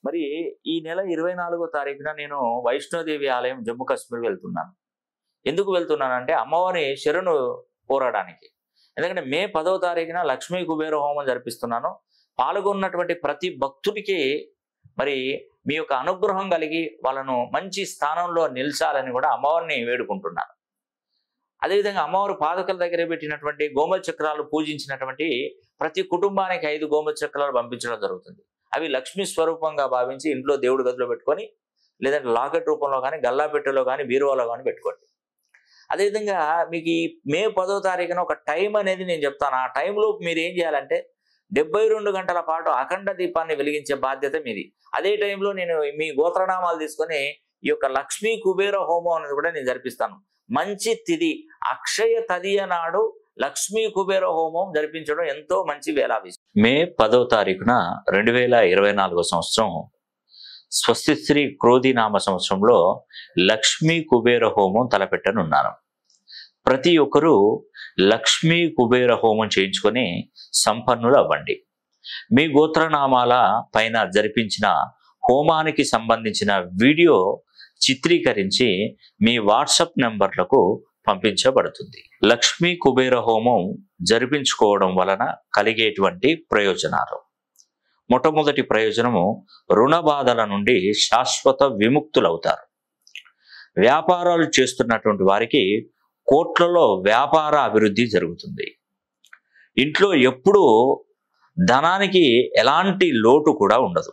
మరి ఈ నెల 24వ తారీఖున నేను వైష్ణోదేవి ఆలయం జమ్మూ కాశ్మీర్ వెళ్తున్నాను. ఎందుకు వెళ్తున్నానంటే అమ్మవారి శరణు కోరడానికి. ఎందుకంటే మే 10వ తారీఖున లక్ష్మీ కుబేర హోమం జరిపిస్తున్నాను. పాల్గొన్నటువంటి ప్రతి భక్తుడికి మరి మీ యొక్క అనుగ్రహం కలిగి వాళ్ళను మంచి స్థానంలో నిలిచాలని కూడా అమ్మవారిని వేడుకుంటున్నాను. అదేవిధంగా అమ్మవారు పాదుకల దగ్గర పెట్టినటువంటి గోమతి చక్రాలు పూజించినటువంటి ప్రతి కుటుంబానికి 5 గోమతి చక్రాలు పంపించడం జరుగుతుంది. అవి లక్ష్మీ స్వరూపంగా భావించి ఇంట్లో దేవుడి గదిలో పెట్టుకొని, లేదంటే లాకెట్ రూపంలో కానీ, గల్లా పెట్టెలో కానీ, బీరువాలో కానీ పెట్టుకోండి. అదేవిధంగా మీకు ఈ మే 10వ తారీఖున ఒక టైం అనేది నేను చెప్తాను. ఆ టైంలో మీరు ఏం చేయాలంటే 72 గంటల పాటు అఖండ దీపాన్ని వెలిగించే బాధ్యత మీది. అదే టైంలో నేను మీ గోత్రనామాలు తీసుకొని ఈ యొక్క లక్ష్మీ కుబేర హోమం అనేది కూడా నేను జరిపిస్తాను. మంచి తిథి అక్షయ తదియ నాడు లక్ష్మీ కుబేర హోమం జరిపించడం ఎంతో మంచి వేళావిశేషం. మే 10వ తారీఖున 2024 సంవత్సరం స్వస్తి శ్రీ క్రోధి నామ సంవత్సరంలో లక్ష్మీ కుబేర హోమం తలపెట్టనున్నాను. ప్రతి ఒక్కరూ లక్ష్మీ కుబేర హోమం చేయించుకొని సంపన్నులు అవ్వండి. మీ గోత్రనామాల పైన జరిపించిన హోమానికి సంబంధించిన వీడియో చిత్రీకరించి మీ వాట్సాప్ నెంబర్లకు పంపించబడుతుంది. లక్ష్మీ కుబేర హోమం జరిపించుకోవడం వలన కలిగేటువంటి ప్రయోజనాలు: మొట్టమొదటి ప్రయోజనము, రుణ బాధల నుండి శాశ్వత విముక్తులవుతారు. వ్యాపారాలు చేస్తున్నటువంటి వారికి కోట్లలో వ్యాపార అభివృద్ధి జరుగుతుంది. ఇంట్లో ఎప్పుడూ ధనానికి ఎలాంటి లోటు కూడా ఉండదు.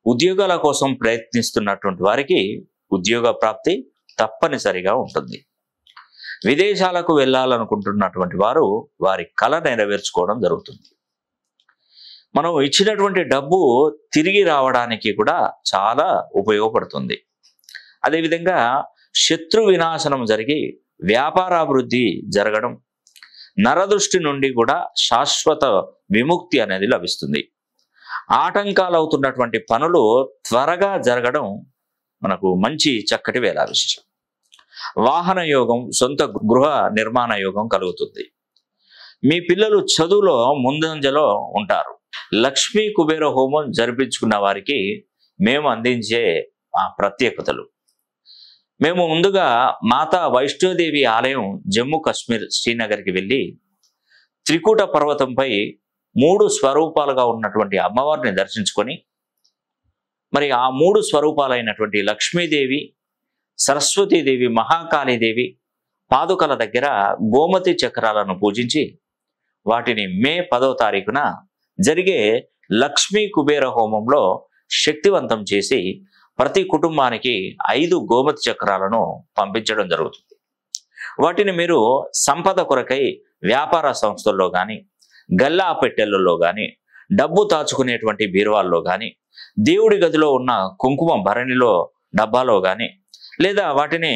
ఉద్యోగాల కోసం ప్రయత్నిస్తున్నటువంటి వారికి ఉద్యోగ ప్రాప్తి తప్పనిసరిగా ఉంటుంది. విదేశాలకు వెళ్ళాలనుకుంటున్నటువంటి వారు వారి కళ నెరవేర్చుకోవడం జరుగుతుంది. మనం ఇచ్చినటువంటి డబ్బు తిరిగి రావడానికి కూడా చాలా ఉపయోగపడుతుంది. అదేవిధంగా శత్రు వినాశనం జరిగి వ్యాపారాభివృద్ధి జరగడం, నరదృష్టి నుండి కూడా శాశ్వత విముక్తి అనేది లభిస్తుంది. ఆటంకాలు అవుతున్నటువంటి పనులు త్వరగా జరగడం మనకు మంచి చక్కటి వేళ విశేషం. వాహన యోగం, సొంత గృహ నిర్మాణ యోగం కలుగుతుంది. మీ పిల్లలు చదువులో ముందంజలో ఉంటారు. లక్ష్మీ కుబేర హోమం జరిపించుకున్న వారికి మేము అందించే ప్రత్యేకతలు: మేము ముందుగా మాతా వైష్ణోదేవి ఆలయం జమ్మూ కాశ్మీర్ శ్రీనగర్కి వెళ్ళి త్రికూట పర్వతంపై 3 స్వరూపాలుగా ఉన్నటువంటి అమ్మవారిని దర్శించుకొని, మరి ఆ 3 స్వరూపాలైనటువంటి లక్ష్మీదేవి, సరస్వతీదేవి, మహాకాళీదేవి పాదుకల దగ్గర గోమతి చక్రాలను పూజించి వాటిని మే 10వ తారీఖున జరిగే లక్ష్మీ కుబేర హోమంలో శక్తివంతం చేసి ప్రతి కుటుంబానికి 5 గోమతి చక్రాలను పంపించడం జరుగుతుంది. వాటిని మీరు సంపద కొరకై వ్యాపార సంస్థల్లో కానీ, గల్లా పెట్టెలలో కానీ, డబ్బు దాచుకునేటువంటి బీరువాల్లో కానీ, దేవుడి గదిలో ఉన్న కుంకుమ భరణిలో డబ్బాలో కానీ, లేదా వాటిని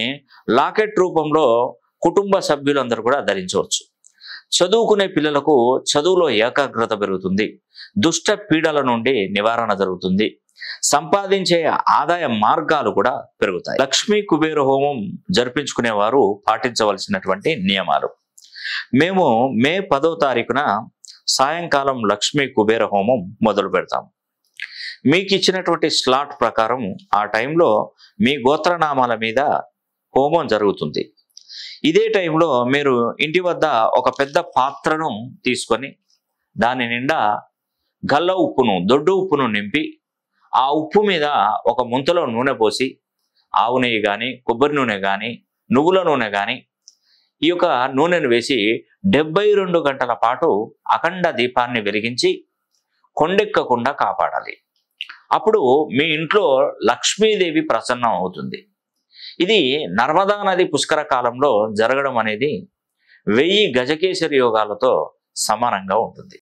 లాకెట్ రూపంలో కుటుంబ సభ్యులందరూ కూడా ధరించవచ్చు. చదువుకునే పిల్లలకు చదువులో ఏకాగ్రత పెరుగుతుంది. దుష్ట పీడల నుండి నివారణ జరుగుతుంది. సంపాదించే ఆదాయ మార్గాలు కూడా పెరుగుతాయి. లక్ష్మీ కుబేర హోమం జరిపించుకునే వారు పాటించవలసినటువంటి నియమాలు: మేము మే 10వ తారీఖున సాయంకాలం లక్ష్మీ కుబేర హోమం మొదలు పెడతాం. మీకు ఇచ్చినటువంటి స్లాట్ ప్రకారం ఆ టైంలో మీ గోత్రనామాల మీద హోమం జరుగుతుంది. ఇదే టైంలో మీరు ఇంటి వద్ద ఒక పెద్ద పాత్రను తీసుకొని దాని నిండా గల్ల ఉప్పును, దొడ్డు ఉప్పును నింపి, ఆ ఉప్పు మీద ఒక ముంతలో నూనె పోసి, ఆవు నెయ్యి కానీ, కొబ్బరి నూనె కానీ, నువ్వుల నూనె కానీ, ఈ యొక్క నూనెను వేసి 72 గంటల పాటు అఖండ దీపాన్ని వెలిగించి కొండెక్కకుండా కాపాడాలి. అప్పుడు మీ ఇంట్లో లక్ష్మీదేవి ప్రసన్నం అవుతుంది. ఇది నర్మదా నది పుష్కర కాలంలో జరగడం అనేది 1000 గజకేసరి యోగాలతో సమానంగా ఉంటుంది.